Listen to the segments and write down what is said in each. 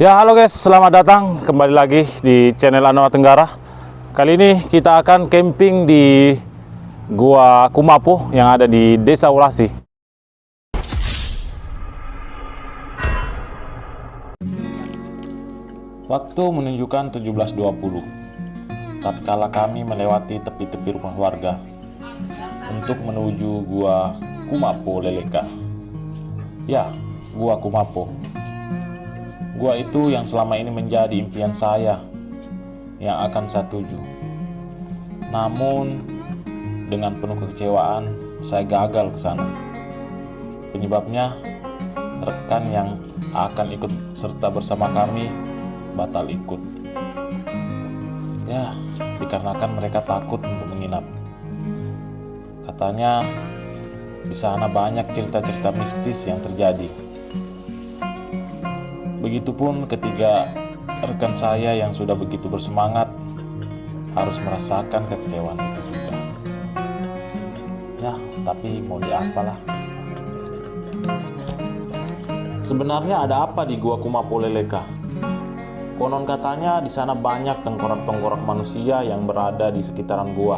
Ya, halo guys, selamat datang kembali lagi di channel Anoa Tenggara. Kali ini kita akan camping di Gua Kumapo yang ada di Desa Ulasi. Waktu menunjukkan 17.20. Tatkala kami melewati tepi-tepi rumah warga untuk menuju Gua Kumapo Leleka. Ya, Gua Kumapo. Gua itu yang selama ini menjadi impian saya yang akan saya tuju. Namun dengan penuh kekecewaan saya gagal ke sana. Penyebabnya rekan yang akan ikut serta bersama kami batal ikut. Ya, dikarenakan mereka takut untuk menginap. Katanya di sana banyak cerita-cerita mistis yang terjadi. Begitupun ketiga rekan saya yang sudah begitu bersemangat harus merasakan kekecewaan itu juga. Ya, tapi mau diapalah. Sebenarnya ada apa di Gua Kumapo Leleka? Konon katanya di sana banyak tengkorak-tengkorak manusia yang berada di sekitaran gua.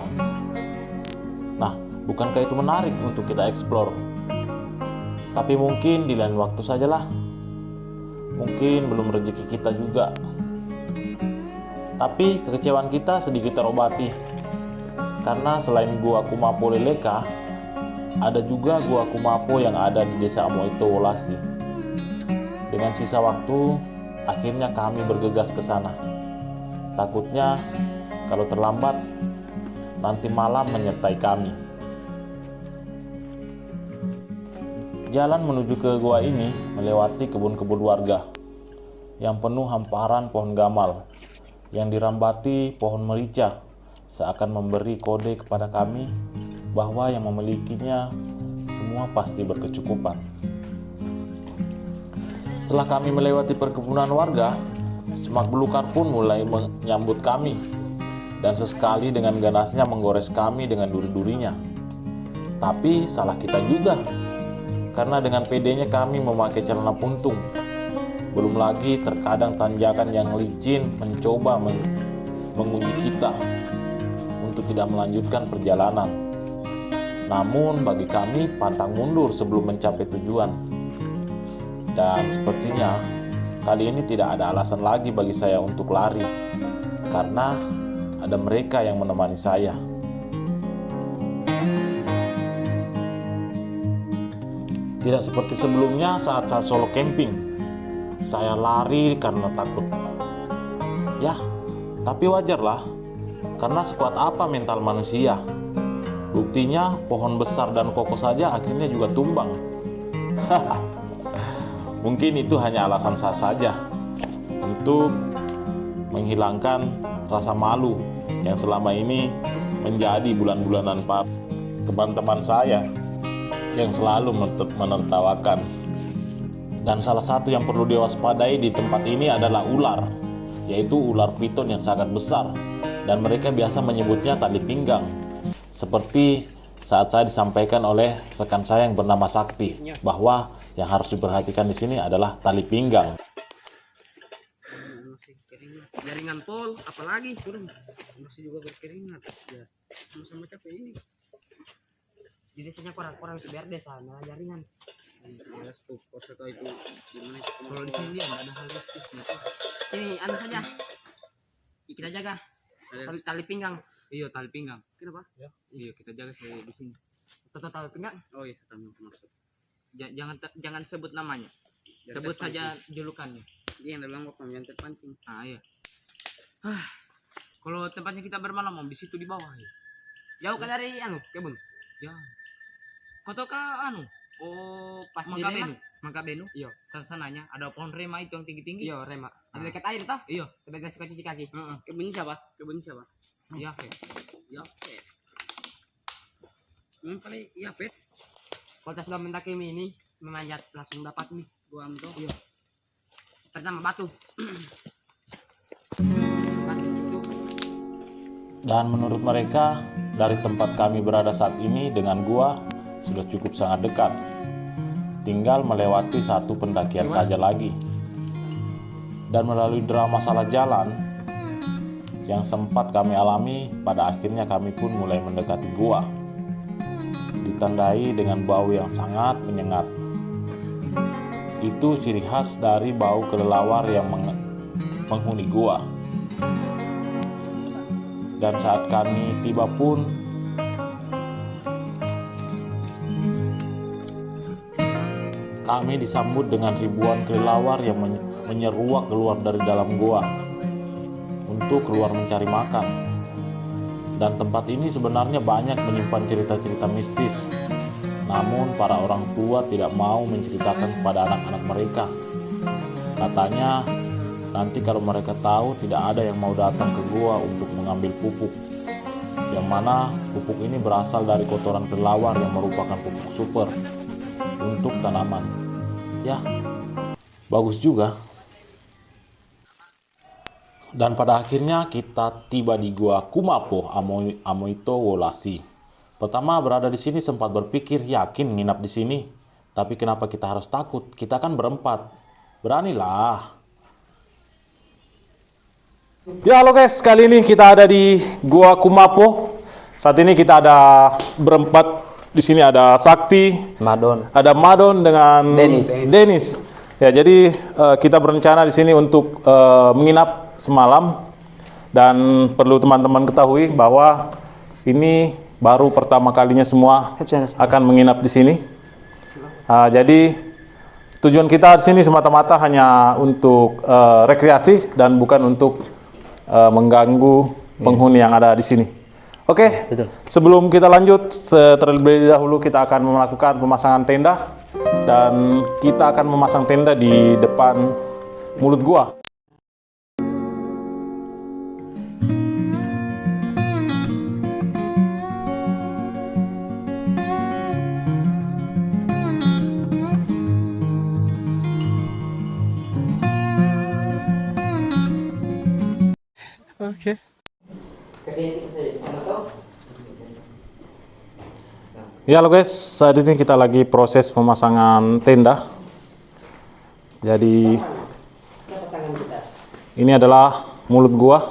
Nah, bukankah itu menarik untuk kita eksplor? Tapi mungkin di lain waktu sajalah. Mungkin belum rezeki kita juga. Tapi kekecewaan kita sedikit terobati. Karena selain Gua Kumapo Leleka, ada juga Gua Kumapo yang ada di Desa Amoito Wolasi. Dengan sisa waktu, akhirnya kami bergegas ke sana. Takutnya kalau terlambat, nanti malam menyertai kami. Jalan menuju ke gua ini melewati kebun-kebun warga yang penuh hamparan pohon gamal yang dirambati pohon merica, seakan memberi kode kepada kami bahwa yang memilikinya semua pasti berkecukupan. Setelah kami melewati perkebunan warga, semak belukar pun mulai menyambut kami dan sesekali dengan ganasnya menggores kami dengan duri-durinya. Tapi salah kita juga, karena dengan pedenya kami memakai celana puntung. Belum lagi terkadang tanjakan yang licin mencoba menguji kita untuk tidak melanjutkan perjalanan. Namun bagi kami pantang mundur sebelum mencapai tujuan. Dan sepertinya kali ini tidak ada alasan lagi bagi saya untuk lari, karena ada mereka yang menemani saya. Tidak seperti sebelumnya saat saya solo camping. Saya lari karena takut. Ya, tapi wajarlah, karena sekuat apa mental manusia. Buktinya pohon besar dan kokoh saja akhirnya juga tumbang. Mungkin itu hanya alasan saya saja untuk menghilangkan rasa malu yang selama ini menjadi bulan-bulanan teman-teman saya yang selalu menertawakan. Dan salah satu yang perlu diwaspadai di tempat ini adalah ular, yaitu ular piton yang sangat besar, dan mereka biasa menyebutnya tali pinggang. Seperti saat saya disampaikan oleh rekan saya yang bernama Sakti, bahwa yang harus diperhatikan di sini adalah tali pinggang. Jaringan pol, apalagi turun masih juga berkeringat ya, sama-sama capek ini. Jadi biasanya orang-orang itu biar desa malah jaringan. Ya, tuh foto itu gimana? Kalau di sini nggak ada hal mistisnya. Ini anu saja, kita jaga tali pinggang. Iya, tali pinggang. Kenapa? Ya. Iya, kita jaga saya di sini. Tali pinggang? Oh iya, masuk. Jangan sebut namanya. Biar sebut saja julukannya. Dia yang bilang kok yang terpancing. Ah iya. Kalau tempatnya kita bermalam di situ di bawah ya. Jauh kan dari kebun? Ya. Foto ke pas Mangga Benu. Iya, sananya ada pohon rema itu yang tinggi-tinggi. Iya, rema. Ada dekat air toh? Iya, sebagai suka cuci kaki. Kebun siapa? Iya, Ya, paling iya, Pet. Kalau sudah mendaki ini memanjat langsung dapat nih gua tuh. Iya. Pertama batu. Dan menurut mereka, dari tempat kami berada saat ini dengan gua sudah cukup sangat dekat. Tinggal melewati satu pendakian saja lagi. Dan melalui drama salah jalan yang sempat kami alami, pada akhirnya kami pun mulai mendekati gua. Ditandai dengan bau yang sangat menyengat. Itu ciri khas dari bau kelelawar yang menghuni gua. Dan saat kami tiba pun, kami disambut dengan ribuan kelelawar yang menyeruak keluar dari dalam gua untuk keluar mencari makan. Dan tempat ini sebenarnya banyak menyimpan cerita-cerita mistis. Namun para orang tua tidak mau menceritakan kepada anak-anak mereka. Katanya nanti kalau mereka tahu, tidak ada yang mau datang ke gua untuk mengambil pupuk. Yang mana pupuk ini berasal dari kotoran kelelawar yang merupakan pupuk super untuk tanaman. Ya, bagus juga. Dan pada akhirnya kita tiba di Gua Kumapo, Amoito Wolasi. Pertama berada di sini sempat berpikir yakin nginap di sini. Tapi kenapa kita harus takut? Kita kan berempat. Beranilah. Ya halo guys, kali ini kita ada di Gua Kumapo. Saat ini kita ada berempat. Di sini ada Sakti, ada Madon dengan Dennis. Ya, jadi kita berencana di sini untuk menginap semalam. Dan perlu teman-teman ketahui bahwa ini baru pertama kalinya semua akan menginap di sini. Jadi tujuan kita di sini semata-mata hanya untuk rekreasi dan bukan untuk mengganggu penghuni yang ada di sini. Oke, sebelum kita lanjut, terlebih dahulu kita akan melakukan pemasangan tenda. Dan kita akan memasang tenda di depan mulut gua. Oke. Ya halo guys, saat ini kita lagi proses pemasangan tenda. Jadi ini adalah mulut gua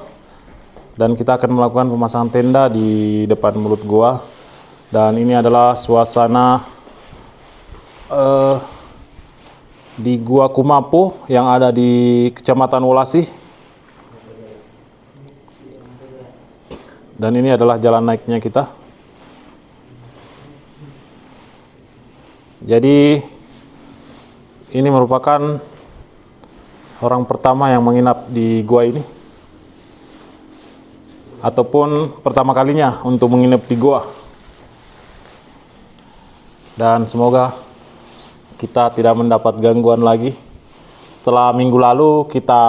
dan kita akan melakukan pemasangan tenda di depan mulut gua. Dan ini adalah suasana di Gua Kumapo yang ada di Kecamatan Wolasi. Dan ini adalah jalan naiknya kita. Jadi ini merupakan orang pertama yang menginap di gua ini, ataupun pertama kalinya untuk menginap di gua. Dan semoga kita tidak mendapat gangguan lagi. Setelah minggu lalu kita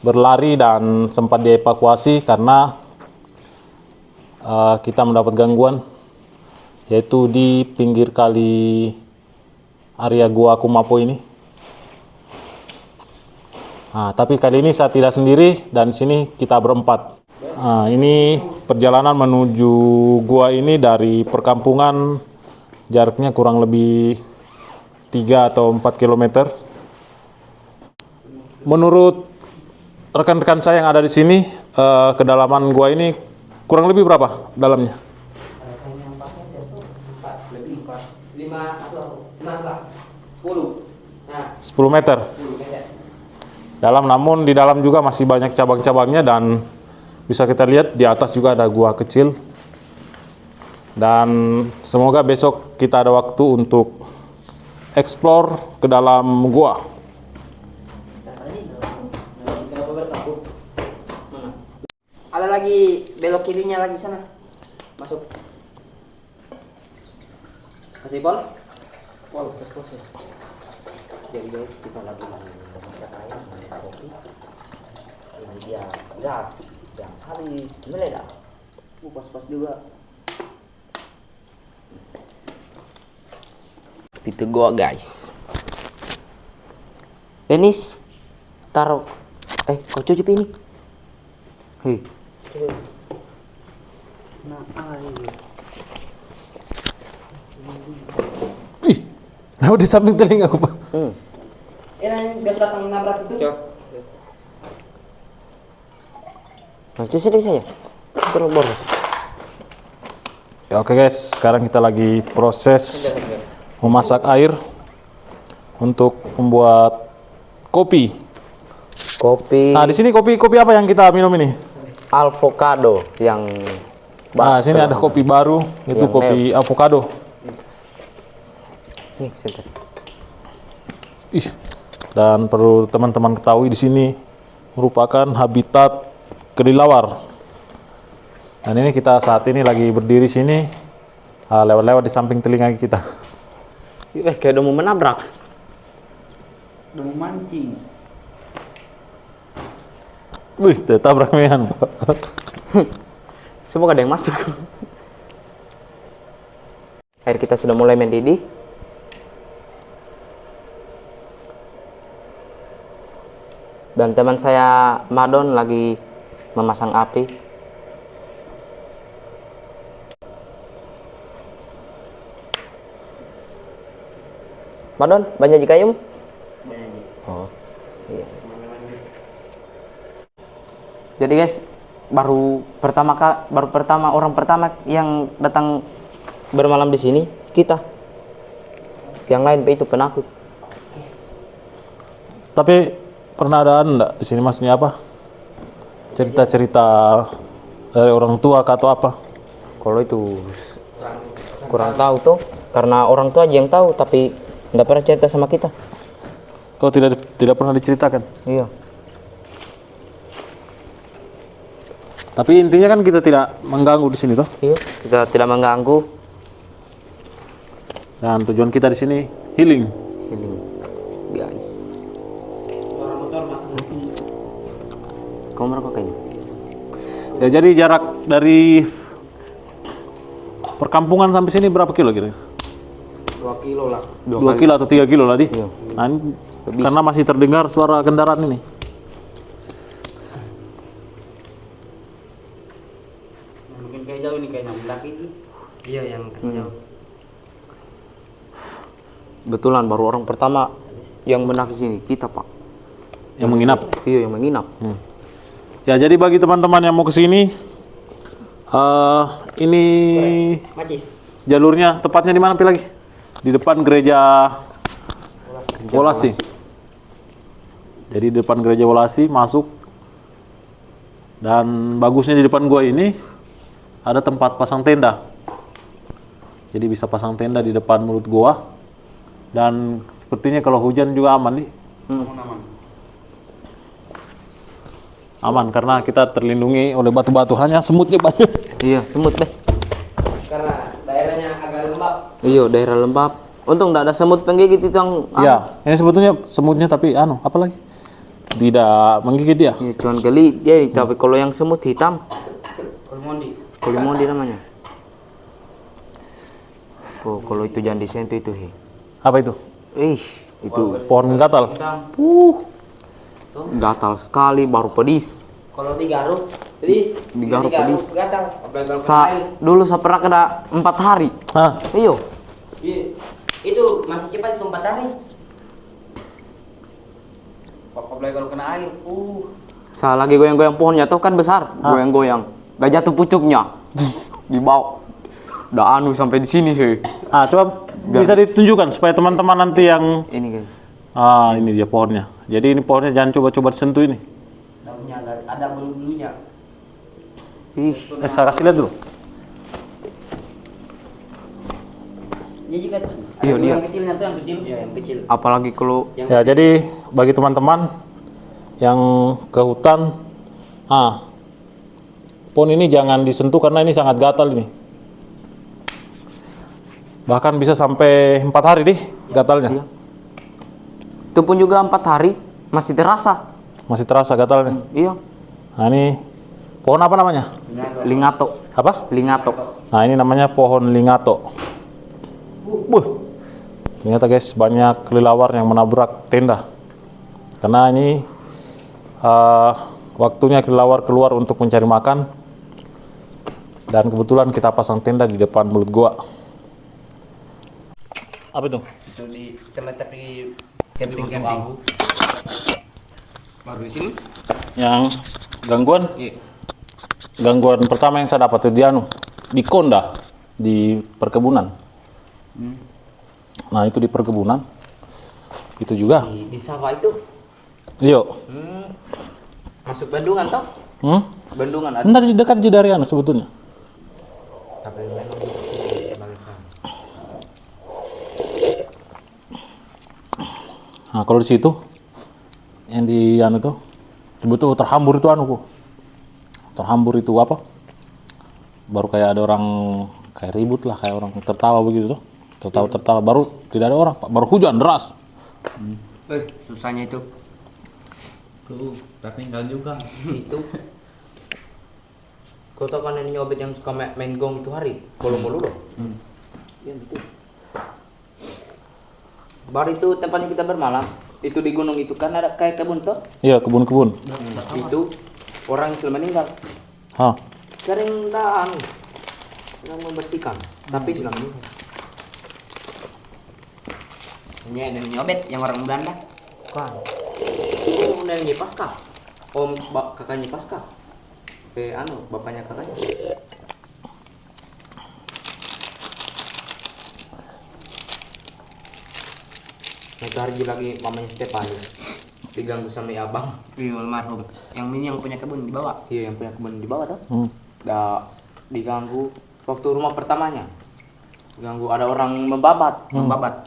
berlari dan sempat dievakuasi karena kita mendapat gangguan, yaitu di pinggir kali area Gua Kumapo ini. Tapi kali ini saya tidak sendiri dan sini kita berempat. Ini perjalanan menuju gua ini dari perkampungan, jaraknya kurang lebih 3 atau 4 km. Menurut rekan-rekan saya yang ada di sini, kedalaman gua ini kurang lebih berapa dalamnya? 10 meter. Dalam, namun di dalam juga masih banyak cabang-cabangnya dan bisa kita lihat di atas juga ada gua kecil. Dan semoga besok kita ada waktu untuk explore ke dalam gua. Ada lagi belok kirinya lagi sana. Masuk. Kasih Pol. Jadi guys, kita lagi memasak air, memasak kopi. Ini dia gas yang habis meledak. Pas-pas juga. Itu gua guys. Dennis, taruh. Kau cuci ini. Hei. Nah, air. Ih, nah di samping telinga aku, Pak. Yang biasa datang nabrak itu. Nanti sedih saya. Terus boros. Ya oke guys, sekarang kita lagi proses memasak air untuk membuat kopi. Kopi Nah, di sini kopi apa yang kita minum ini? avocado yang Nah, sini ada kopi baru, itu Yang kopi avocado. nih, sebentar. Ih, dan perlu teman-teman ketahui di sini merupakan habitat kelelawar. Dan ini kita saat ini lagi berdiri sini, lewat-lewat di samping telinga kita. Kayak udah mau menabrak. Udah mau mancing. Wih, tabrak mehan. Semoga ada yang masuk. Air kita sudah mulai mendidih. Dan teman saya Madon lagi memasang api. Madon, banyak jikayum? Oh, iya. Jadi guys, baru pertama orang pertama yang datang bermalam di sini kita. Yang lain itu penakut. Tapi pernah ada enggak di sini, maksudnya apa? Cerita-cerita dari orang tua atau apa? Kalau itu kurang tahu tuh, karena orang tua aja yang tahu, tapi nggak pernah cerita sama kita. Kau tidak pernah diceritakan. Iya. Tapi intinya kan kita tidak mengganggu di sini toh. Iya, kita tidak mengganggu. Dan tujuan kita di sini healing. Healing, guys. Suara motor masuk sini. Kamu merokok kayaknya? Ya, jadi jarak dari perkampungan sampai sini berapa kilo kira? 2 kilo lah. 2 kilo atau 3 kilo tadi? Iya. Nah, ini karena masih terdengar suara kendaraan ini. Mungkin kayak jauh nih, kayak mendaki itu. Iya, yang kasih jauh. Betulan baru orang pertama yang mendaki sini kita, Pak. Yang menginap. Iya, yang menginap. Ya, jadi bagi teman-teman yang mau ke sini, ini Macis. jalurnya tepatnya di mana Pi lagi? Di depan gereja Wolasi. Jadi di depan gereja Wolasi masuk. Dan bagusnya di depan gua ini ada tempat pasang tenda. Jadi bisa pasang tenda di depan mulut gua. Dan sepertinya kalau hujan juga aman nih. Aman karena kita terlindungi oleh batu-batu, hanya semutnya banyak. Iya, semut deh. Karena daerahnya agak lembab. Iya, daerah lembab. Untung enggak ada semut penggigit itu yang. Ya, ini sebetulnya semutnya tapi apa lagi? Tidak menggigit dia. Iya, cuman geli dia, tapi kalau yang semut hitam, Kolmondi. kolimondi namanya. Oh, kalau itu jangan disentuh itu, he. Apa itu? Itu Pohon gatal. gatal sekali, baru pedis. Kalau digaruk, pedis. Digaruk pedis. Gatal. Apalagi kalau kena air. Dulu saya pernah kena 4 hari. Hah? Iyo. Iya. Itu masih cepat itu 4 hari. Apalagi kalau kena air. Saya lagi goyang-goyang pohonnya tuh kan besar, goyang-goyang. Gak jatuh pucuknya. Di bawah. Udah anu sampai di sini, he. Coba bisa ditunjukkan supaya teman-teman nanti yang Ini guys. ini dia pohonnya. Jadi ini pohonnya jangan coba-coba disentuh ini. Daunnya ada bulu-bulunya. Ih, Saya kasih lihat dulu. Ini juga Iya, dia. yang kecilnya tuh yang kecil. Iya, yang kecil. apalagi kalau Ya, jadi bagi teman-teman yang ke hutan, pohon ini jangan disentuh karena ini sangat gatal ini. Bahkan bisa sampai 4 hari deh gatalnya. Iya. Itu pun juga 4 hari masih terasa. Masih terasa gatalnya. Iya. Nah, ini pohon apa namanya? Lingato. Apa? Lingato. Nah, ini namanya pohon lingato. Ternyata guys, banyak kelelawar yang menabrak tenda. Karena ini waktunya kelelawar keluar untuk mencari makan. Dan kebetulan kita pasang tenda di depan mulut gua. Apa itu? Itu terletak di camping. Baru di sini? Yang gangguan? Iya. gangguan pertama yang saya dapat itu di Konda, di perkebunan. Nah itu di perkebunan, itu juga. Di sawah itu. Iya. Masuk Bandungan toh? Bandungan ada. Ntar di dekat dari sebetulnya. Tapi memang bagaikan. Nah kalau di situ, yang di tuh, sebetulnya terhambur itu terhambur itu apa? Baru kayak ada orang kayak ribut lah, kayak orang tertawa begitu tuh. Tertawa, baru tidak ada orang, baru hujan deras. Susahnya itu. Tuh, tertinggal juga. Itu. Kau tahu kan ini nyobet yang suka main gong itu hari? Bolu-bolu loh. Iya gitu. Baru itu tempatnya kita bermalam. Itu di gunung itu kan ada kayak kebun tuh. Iya, kebun-kebun. Itu orang yang sudah meninggal. Hah? Sering sedang membersihkan, tapi sudah meninggal. Ini ada nyobet yang orang Belanda. Kan. Itu neneknya Pasca. Kakaknya Pasca. Bapaknya kakaknya. Itu hari lagi mamanya Stefani diganggu sama abang. Iya, almarhum. Yang ini yang punya kebun di bawah. Iya, yang punya kebun di bawah tuh. Udah diganggu waktu rumah pertamanya. Ganggu ada orang membabat.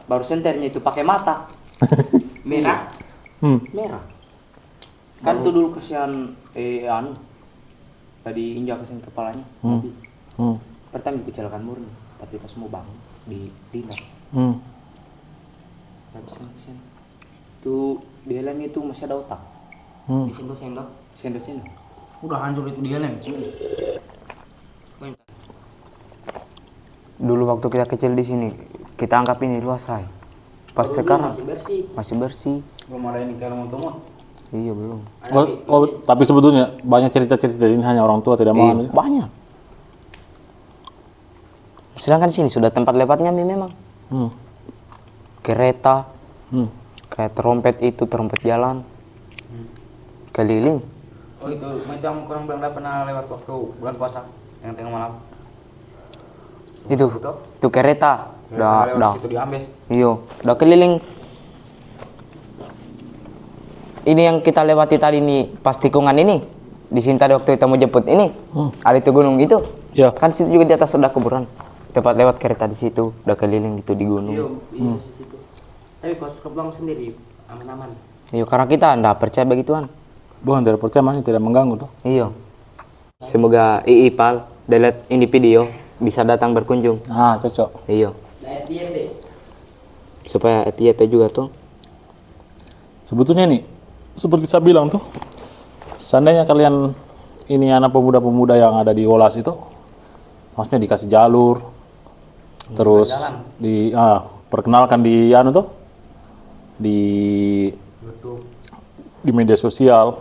Baru senternya itu pakai mata. Merah. Merah. Kan tuh dulu kasihan tadi injak kasihan kepalanya. Tapi pertama kecelakaan murni, tapi pas mau bangun di dinas. Habis itu di helm itu masih ada otak. Di sendok. Udah hancur itu dia lem. Dulu waktu kita kecil di sini, kita anggap ini luas say. Pas sekarang masih bersih. Belum ada ini kalau mau Iya belum. Tapi sebetulnya banyak cerita-cerita ini hanya orang tua tidak mau. Banyak. Sedangkan sini sudah tempat lewatnya memang. Kereta, kayak trompet jalan, keliling. Oh itu macam kurang bilang pernah lewat waktu bulan puasa yang tengah malam. Itu kereta. Udah. Situ di Ambes. Iya, udah keliling. Ini yang kita lewati tadi nih pas tikungan ini. Di sini tadi waktu kita mau jemput ini. Ada itu gunung itu. Iya. Kan situ juga di atas udah kuburan. Tempat lewat kereta di situ, udah keliling gitu di gunung. Iya, di situ. Tapi pas ke pulang sendiri aman-aman. Iya, karena kita enggak percaya begituan. Bukan tidak percaya, masih tidak mengganggu tuh. Iya. Semoga Pal delete ini video bisa datang berkunjung. Cocok. Iya. Supaya FYP juga tuh. Sebetulnya nih, seperti saya bilang tuh, seandainya kalian ini anak pemuda-pemuda yang ada di Olas itu, maksudnya dikasih jalur, terus perkenalkan di di media sosial.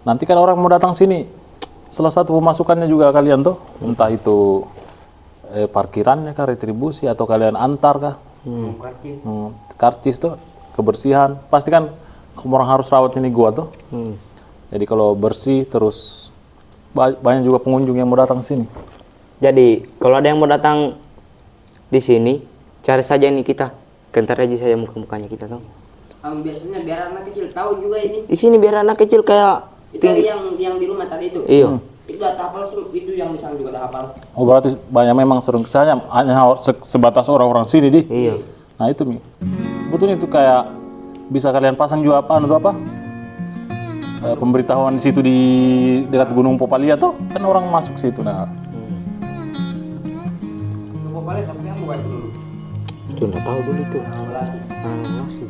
Nanti kan orang mau datang sini, salah satu pemasukannya juga kalian tuh, entah itu parkirannya kah, retribusi, atau kalian antar kah, karcis tuh, kebersihan. Pasti kan orang harus rawat ini gua tuh. Jadi kalau bersih terus banyak juga pengunjung yang mau datang sini. Jadi kalau ada yang mau datang di sini, cari saja ini kita. Gentar aja saya muka-mukanya kita tuh. Biasanya biar anak kecil tahu juga ini. Di sini biar anak kecil kayak Itu yang di rumah tadi itu. Iya. Itu udah hafal itu yang di sana juga udah hafal. Oh berarti banyak memang sering kesanya hanya sebatas orang-orang sini di. Iya. Nah itu Mi. Betulnya itu kayak bisa kalian pasang juga apa? Pemberitahuan di situ di dekat Gunung Popalia tuh kan orang masuk situ. Nah. Popalia sampai yang buat dulu. Itu enggak tahu dulu itu. Masih.